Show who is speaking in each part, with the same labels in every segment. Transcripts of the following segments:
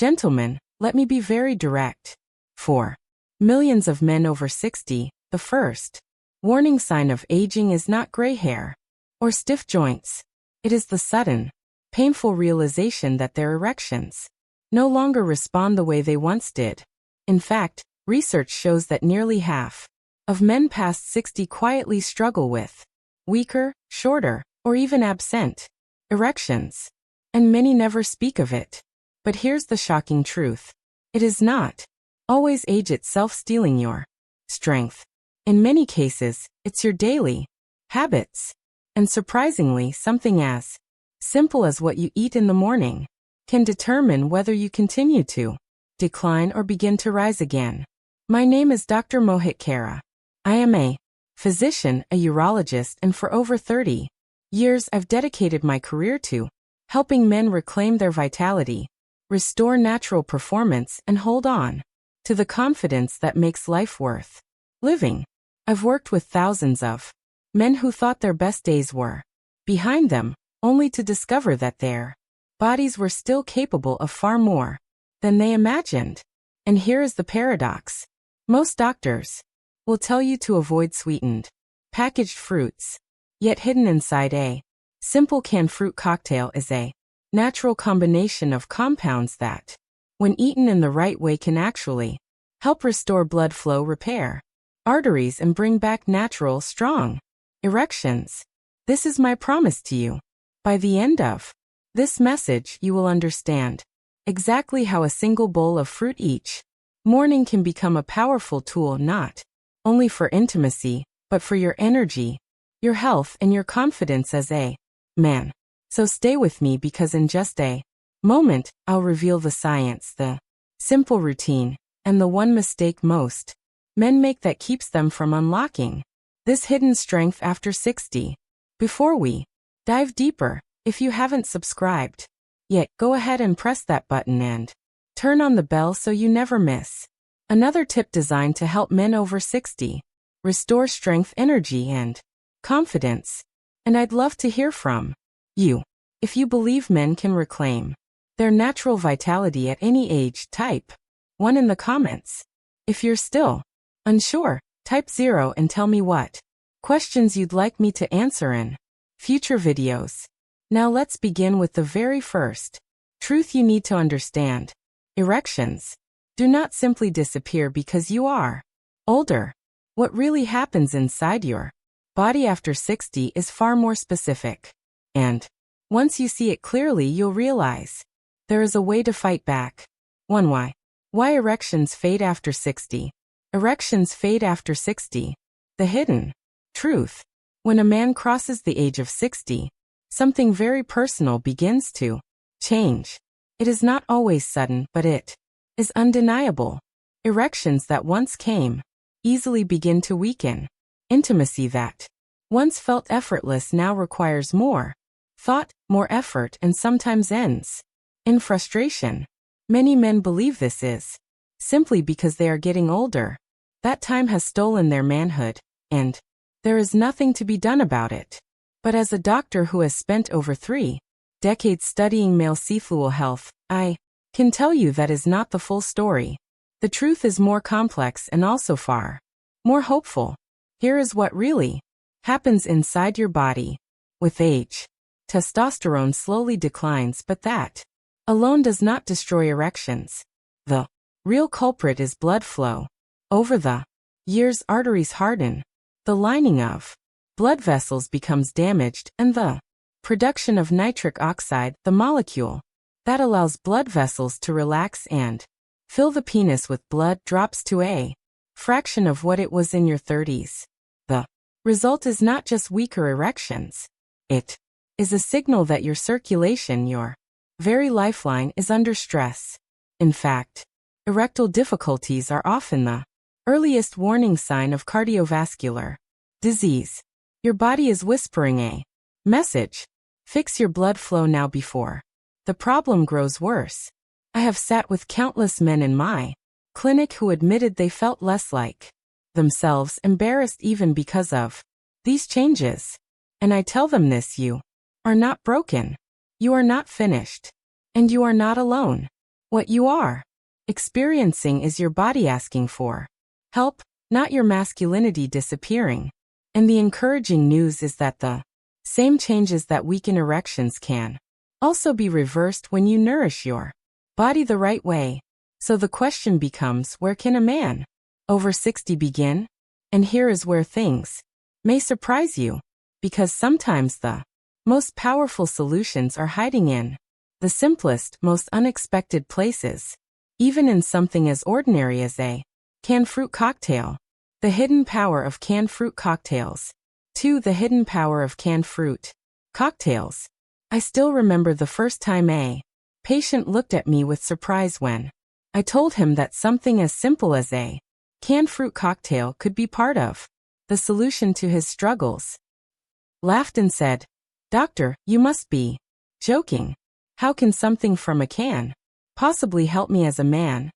Speaker 1: Gentlemen, let me be very direct. For millions of men over 60, the first warning sign of aging is not gray hair or stiff joints. It is the sudden, painful realization that their erections no longer respond the way they once did. In fact, research shows that nearly half of men past 60 quietly struggle with weaker, shorter, or even absent erections. And many never speak of it. But here's the shocking truth. It is not always age itself stealing your strength. In many cases, it's your daily habits. And surprisingly, something as simple as what you eat in the morning can determine whether you continue to decline or begin to rise again. My name is Dr. Mohit Kara. I am a physician, a urologist, and for over 30 years I've dedicated my career to helping men reclaim their vitality, restore natural performance, and hold on to the confidence that makes life worth living. I've worked with thousands of men who thought their best days were behind them, only to discover that their bodies were still capable of far more than they imagined. And here is the paradox. Most doctors will tell you to avoid sweetened, packaged fruits, yet hidden inside a simple canned fruit cocktail is a natural combination of compounds that, when eaten in the right way, can actually help restore blood flow, repair arteries, and bring back natural, strong erections. This is my promise to you. By the end of this message, you will understand exactly how a single bowl of fruit each morning can become a powerful tool not only for intimacy, but for your energy, your health, and your confidence as a man. So stay with me, because in just a moment, I'll reveal the science, the simple routine, and the one mistake most men make that keeps them from unlocking this hidden strength after 60. Before we dive deeper, if you haven't subscribed yet, go ahead and press that button and turn on the bell so you never miss another tip designed to help men over 60 restore strength, energy, and confidence. And I'd love to hear from you. If you believe men can reclaim their natural vitality at any age, type 1 in the comments. If you're still unsure, type 0 and tell me what questions you'd like me to answer in future videos. Now let's begin with the very first truth you need to understand. Erections do not simply disappear because you are older. What really happens inside your body after 60 is far more specific. And once you see it clearly, you'll realize there is a way to fight back. 1. Why erections fade after 60. Erections fade after 60. The hidden truth. When a man crosses the age of 60, something very personal begins to change. It is not always sudden, but it is undeniable. Erections that once came easily begin to weaken. Intimacy that once felt effortless now requires more thought, more effort, and sometimes ends in frustration. Many men believe this is simply because they are getting older. That time has stolen their manhood, and there is nothing to be done about it. But as a doctor who has spent over 3 decades studying male sexual health, I can tell you that is not the full story. The truth is more complex and also far more hopeful. Here is what really happens inside your body. With age, testosterone slowly declines, but that alone does not destroy erections. The real culprit is blood flow. Over the years, arteries harden, the lining of blood vessels becomes damaged, and the production of nitric oxide, the molecule that allows blood vessels to relax and fill the penis with blood, drops to a fraction of what it was in your 30s. The result is not just weaker erections. It is a signal that your circulation, your very lifeline, is under stress. In fact, erectile difficulties are often the earliest warning sign of cardiovascular disease. Your body is whispering a message. Fix your blood flow now before the problem grows worse. I have sat with countless men in my clinic who admitted they felt less like themselves, embarrassed even because of these changes. And I tell them this: you are not broken. You are not finished. And you are not alone. What you are experiencing is your body asking for help, not your masculinity disappearing. And the encouraging news is that the same changes that weaken erections can also be reversed when you nourish your body the right way. So the question becomes, where can a man over 60 begin? And here is where things may surprise you, because sometimes the most powerful solutions are hiding in the simplest, most unexpected places, even in something as ordinary as a canned fruit cocktail. The hidden power of canned fruit cocktails. 2. The hidden power of canned fruit cocktails. I still remember the first time a patient looked at me with surprise when I told him that something as simple as a canned fruit cocktail could be part of the solution to his struggles. Laughed and said, "Doctor, you must be joking. How can something from a can possibly help me as a man?"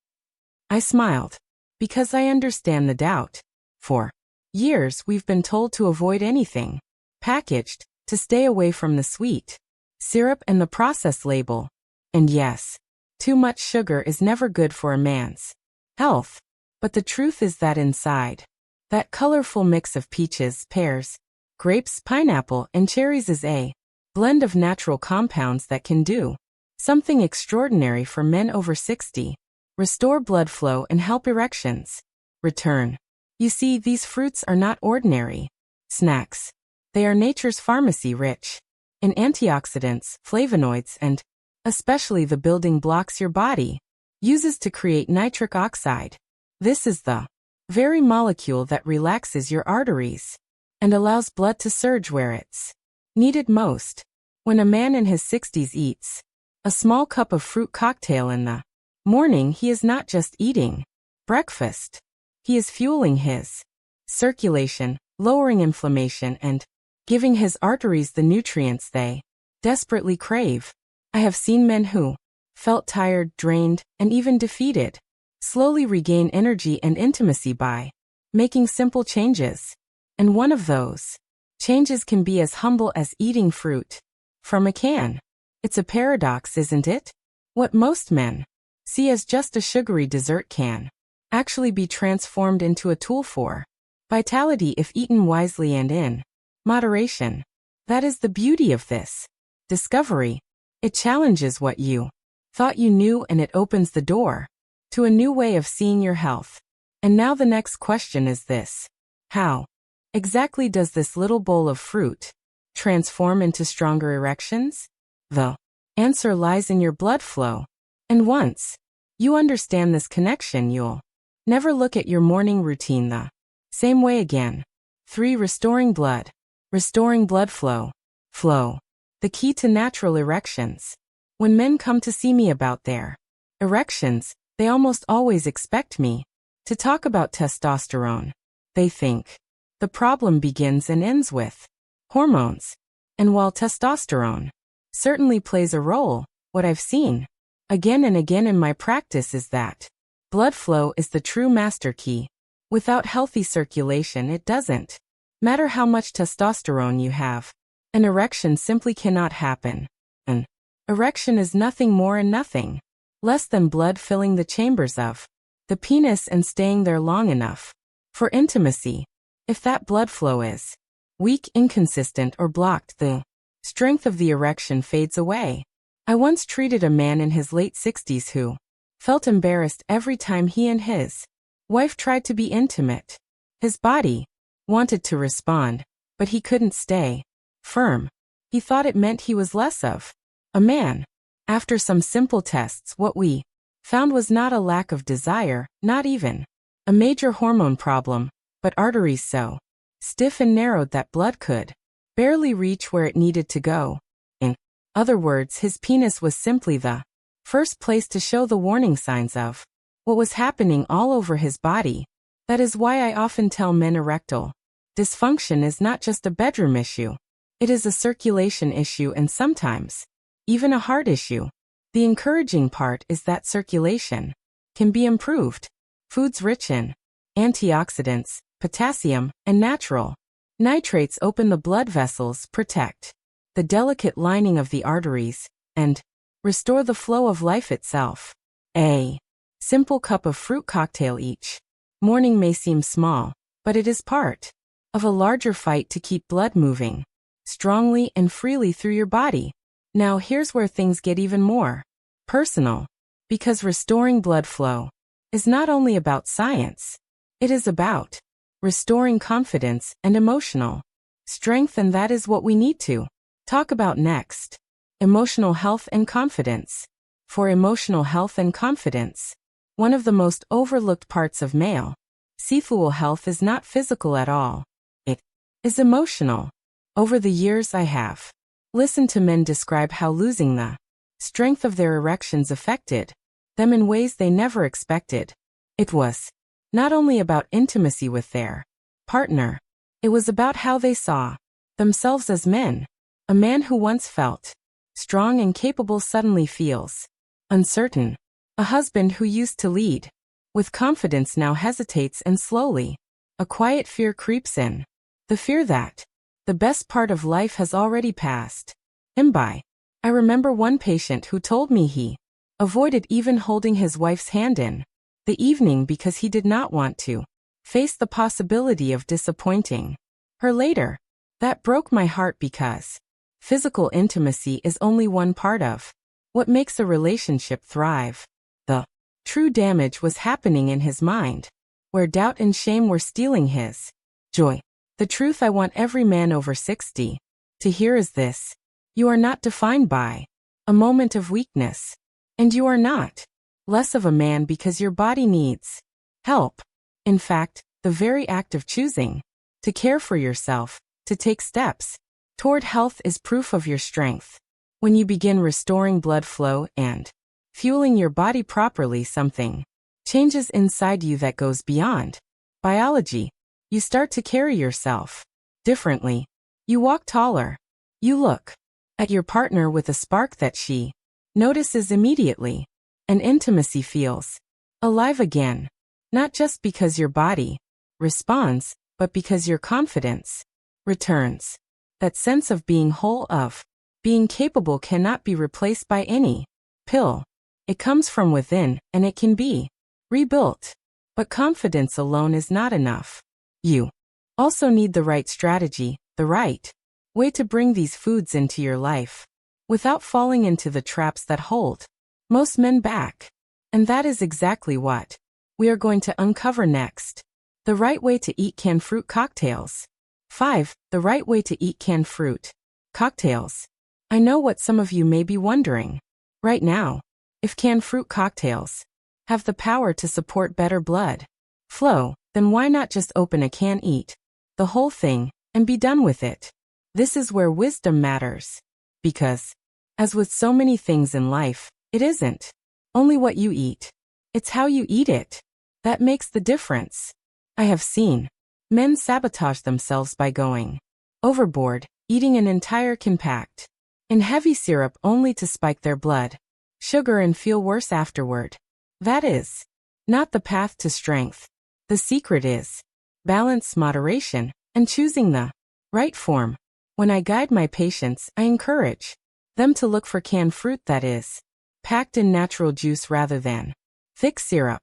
Speaker 1: I smiled, because I understand the doubt. For years we've been told to avoid anything packaged, to stay away from the sweet syrup and the processed label. And yes, too much sugar is never good for a man's health. But the truth is that inside that colorful mix of peaches, pears, grapes, pineapple, and cherries is a blend of natural compounds that can do something extraordinary for men over 60. Restore blood flow and help erections return. You see, these fruits are not ordinary snacks. They are nature's pharmacy, rich in antioxidants, flavonoids, and especially the building blocks your body uses to create nitric oxide. This is the very molecule that relaxes your arteries and allows blood to surge where it's needed most. When a man in his 60s eats a small cup of fruit cocktail in the morning, he is not just eating breakfast. He is fueling his circulation, lowering inflammation, and giving his arteries the nutrients they desperately crave. I have seen men who felt tired, drained, and even defeated slowly regain energy and intimacy by making simple changes. And one of those changes can be as humble as eating fruit from a can. It's a paradox, isn't it? What most men see as just a sugary dessert can actually be transformed into a tool for vitality if eaten wisely and in moderation. That is the beauty of this discovery. It challenges what you thought you knew, and it opens the door to a new way of seeing your health. And now the next question is this: how exactly does this little bowl of fruit transform into stronger erections? The answer lies in your blood flow. And once you understand this connection, you'll never look at your morning routine the same way again. 3. Restoring blood. Restoring blood flow. Flow. The key to natural erections. When men come to see me about their erections, they almost always expect me to talk about testosterone. They think the problem begins and ends with hormones. And while testosterone certainly plays a role, what I've seen again and again in my practice is that blood flow is the true master key. Without healthy circulation, it doesn't matter how much testosterone you have. An erection simply cannot happen. An erection is nothing more and nothing less than blood filling the chambers of the penis and staying there long enough for intimacy. If that blood flow is weak, inconsistent, or blocked, the strength of the erection fades away. I once treated a man in his late 60s who felt embarrassed every time he and his wife tried to be intimate. His body wanted to respond, but he couldn't stay firm. He thought it meant he was less of a man. After some simple tests, what we found was not a lack of desire, not even a major hormone problem, but arteries so stiff and narrowed that blood could barely reach where it needed to go. In other words, his penis was simply the first place to show the warning signs of what was happening all over his body. That is why I often tell men erectile dysfunction is not just a bedroom issue. It is a circulation issue and sometimes even a heart issue. The encouraging part is that circulation can be improved. Foods rich in antioxidants, potassium, and natural nitrates open the blood vessels, protect the delicate lining of the arteries, and restore the flow of life itself. A simple cup of fruit cocktail each morning may seem small, but it is part of a larger fight to keep blood moving strongly and freely through your body. Now here's where things get even more personal, because restoring blood flow is not only about science, it is about restoring confidence and emotional strength, and that is what we need to talk about next. Emotional health and confidence. For emotional health and confidence, one of the most overlooked parts of male sexual health is not physical at all. It is emotional. Over the years I have listened to men describe how losing the strength of their erections affected them in ways they never expected. It was not only about intimacy with their partner, it was about how they saw themselves as men. A man who once felt strong and capable suddenly feels uncertain. A husband who used to lead with confidence now hesitates, and slowly a quiet fear creeps in. The fear that the best part of life has already passed him by. I remember one patient who told me he avoided even holding his wife's hand in the evening because he did not want to face the possibility of disappointing her later. That broke my heart, because physical intimacy is only one part of what makes a relationship thrive. The true damage was happening in his mind, where doubt and shame were stealing his joy. The truth I want every man over 60 to hear is this: you are not defined by a moment of weakness, and you are not less of a man because your body needs help. In fact, the very act of choosing to care for yourself, to take steps toward health, is proof of your strength. When you begin restoring blood flow and fueling your body properly, something changes inside you that goes beyond biology. You start to carry yourself differently. You walk taller. You look at your partner with a spark that she notices immediately. And intimacy feels alive again, not just because your body responds, but because your confidence returns. That sense of being whole, of being capable, cannot be replaced by any pill. It comes from within, and it can be rebuilt. But confidence alone is not enough. You also need the right strategy, the right way to bring these foods into your life without falling into the traps that hold most men back. And that is exactly what we are going to uncover next. The right way to eat canned fruit cocktails. 5. The right way to eat canned fruit cocktails. I know what some of you may be wondering right now. If canned fruit cocktails have the power to support better blood flow, then why not just open a can, eat the whole thing, and be done with it? This is where wisdom matters. Because, as with so many things in life, it isn't only what you eat, it's how you eat it that makes the difference. I have seen men sabotage themselves by going overboard, eating an entire can packed in heavy syrup only to spike their blood sugar and feel worse afterward. That is not the path to strength. The secret is balance, moderation, and choosing the right form. When I guide my patients, I encourage them to look for canned fruit that is packed in natural juice rather than thick syrup.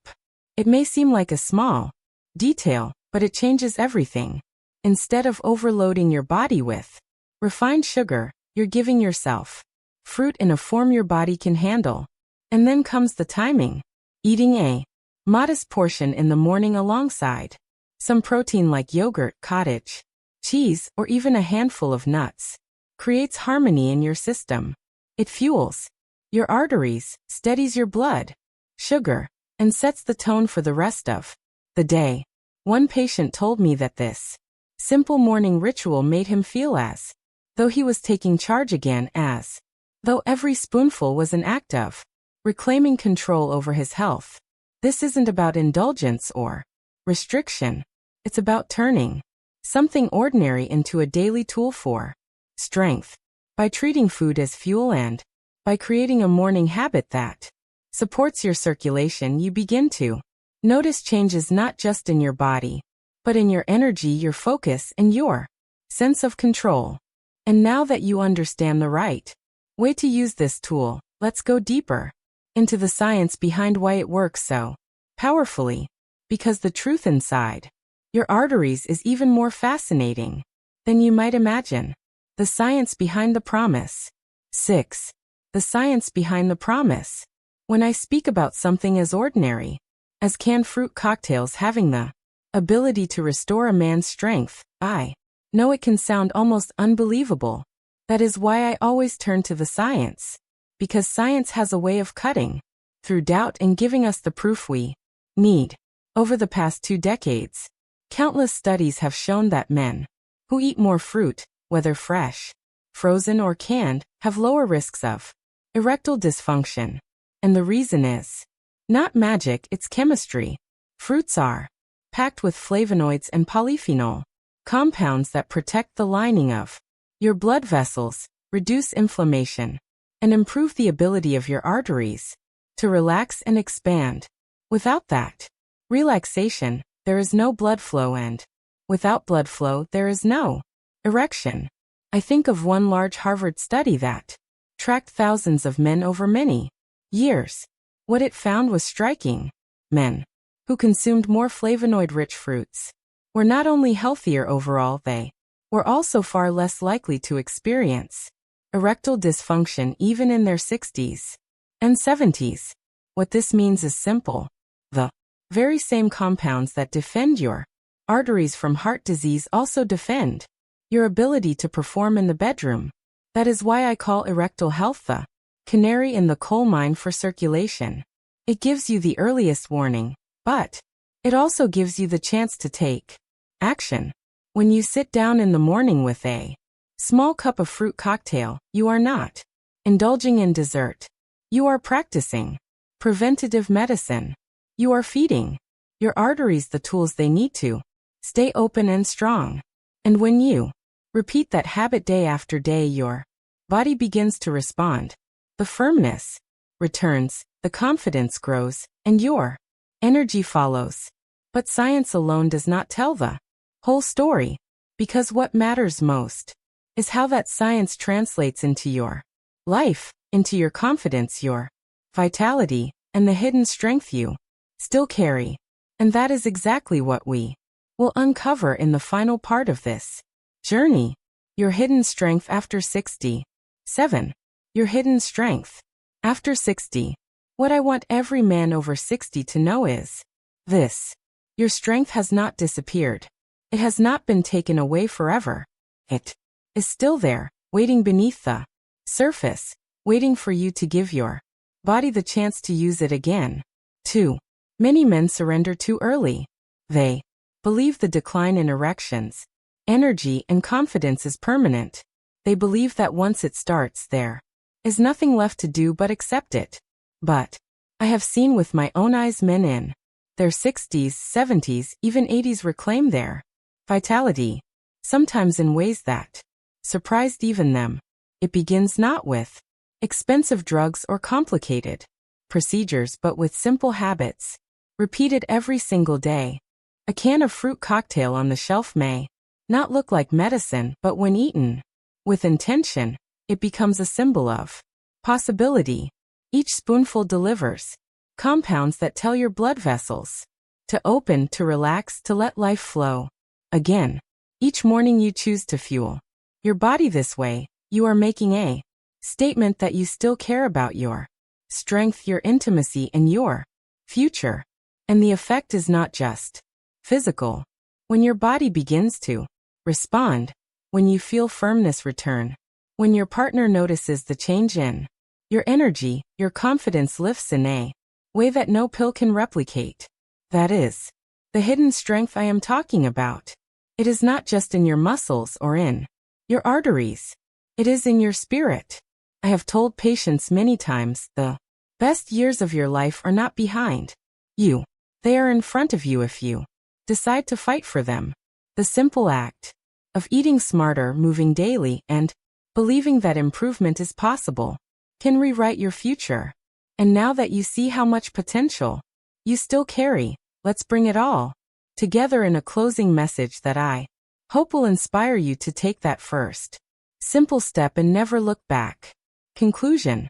Speaker 1: It may seem like a small detail, but it changes everything. Instead of overloading your body with refined sugar, you're giving yourself fruit in a form your body can handle. And then comes the timing. Eating a modest portion in the morning alongside some protein like yogurt, cottage cheese, or even a handful of nuts creates harmony in your system. It fuels your arteries, steadies your blood sugar, and sets the tone for the rest of the day. One patient told me that this simple morning ritual made him feel as though he was taking charge again, as though every spoonful was an act of reclaiming control over his health. This isn't about indulgence or restriction. It's about turning something ordinary into a daily tool for strength. By treating food as fuel and by creating a morning habit that supports your circulation, you begin to notice changes not just in your body, but in your energy, your focus, and your sense of control. And now that you understand the right way to use this tool, let's go deeper. into the science behind why it works so powerfully. Because the truth inside your arteries is even more fascinating than you might imagine. The science behind the promise. 6. The science behind the promise. When I speak about something as ordinary as canned fruit cocktails having the ability to restore a man's strength, I know it can sound almost unbelievable. That is why I always turn to the science. Because science has a way of cutting through doubt and giving us the proof we need. Over the past 2 decades, countless studies have shown that men who eat more fruit, whether fresh, frozen or canned, have lower risks of erectile dysfunction. And the reason is not magic, it's chemistry. Fruits are packed with flavonoids and polyphenol compounds that protect the lining of your blood vessels, reduce inflammation, and improve the ability of your arteries to relax and expand. Without that relaxation, there is no blood flow, and without blood flow, there is no erection. I think of one large Harvard study that tracked thousands of men over many years. What it found was striking. Men who consumed more flavonoid-rich fruits were not only healthier overall, they were also far less likely to experience erectile dysfunction even in their 60s and 70s. What this means is simple. The very same compounds that defend your arteries from heart disease also defend your ability to perform in the bedroom. That is why I call erectile health the canary in the coal mine for circulation. It gives you the earliest warning, but it also gives you the chance to take action. When you sit down in the morning with a small cup of fruit cocktail, you are not indulging in dessert. You are practicing preventative medicine. You are feeding your arteries the tools they need to stay open and strong. And when you repeat that habit day after day, your body begins to respond. The firmness returns, the confidence grows, and your energy follows. But science alone does not tell the whole story, because what matters most is how that science translates into your life, into your confidence, your vitality, and the hidden strength you still carry. And that is exactly what we will uncover in the final part of this journey. Your hidden strength after 60. 7. Your hidden strength after 60. What I want every man over 60 to know is this. Your strength has not disappeared. It has not been taken away forever. It is still there, waiting beneath the surface, waiting for you to give your body the chance to use it again. 2. Many men surrender too early. They believe the decline in erections, energy, and confidence is permanent. They believe that once it starts, there is nothing left to do but accept it. But I have seen with my own eyes men in their 60s, 70s, even 80s reclaim their vitality, sometimes in ways that surprised even them. It begins not with expensive drugs or complicated procedures, but with simple habits, repeated every single day. A can of fruit cocktail on the shelf may not look like medicine, but when eaten with intention, it becomes a symbol of possibility. Each spoonful delivers compounds that tell your blood vessels to open, to relax, to let life flow. Again, each morning you choose to fuel your body this way, you are making a statement that you still care about your strength, your intimacy, and your future. And the effect is not just physical. When your body begins to respond, when you feel firmness return, when your partner notices the change in your energy, your confidence lifts in a way that no pill can replicate. That is the hidden strength I am talking about. It is not just in your muscles or in your arteries. It is in your spirit. I have told patients many times, the best years of your life are not behind you. They are in front of you if you decide to fight for them. The simple act of eating smarter, moving daily, and believing that improvement is possible can rewrite your future. And now that you see how much potential you still carry, let's bring it all together in a closing message that I hope will inspire you to take that first simple step and never look back. Conclusion.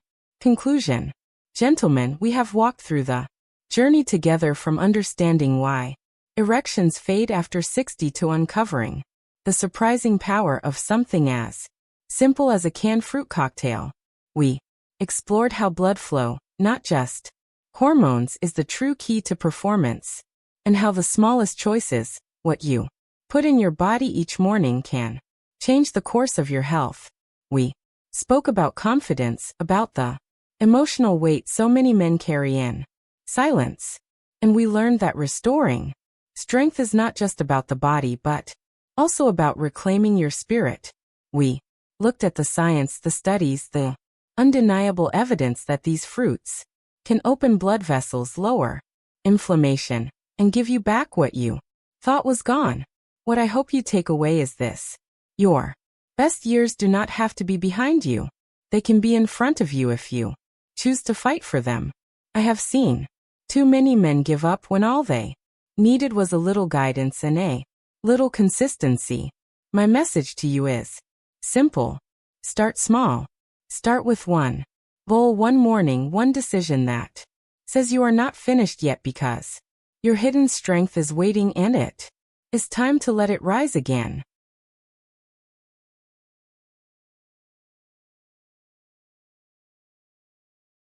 Speaker 1: Gentlemen, we have walked through the journey together from understanding why erections fade after 60 to uncovering the surprising power of something as simple as a canned fruit cocktail. We explored how blood flow, not just hormones, is the true key to performance, and how the smallest choices, what you put in your body each morning, can change the course of your health. We spoke about confidence, about the emotional weight so many men carry in silence, and we learned that restoring strength is not just about the body but also about reclaiming your spirit. We looked at the science, the studies, the undeniable evidence that these fruits can open blood vessels, lower inflammation, and give you back what you thought was gone. What I hope you take away is this: your best years do not have to be behind you. They can be in front of you if you choose to fight for them. I have seen too many men give up when all they needed was a little guidance and a little consistency. My message to you is simple. Start small. Start with one bowl, one morning, one decision that says you are not finished yet, because your hidden strength is waiting and it is time to let it rise again.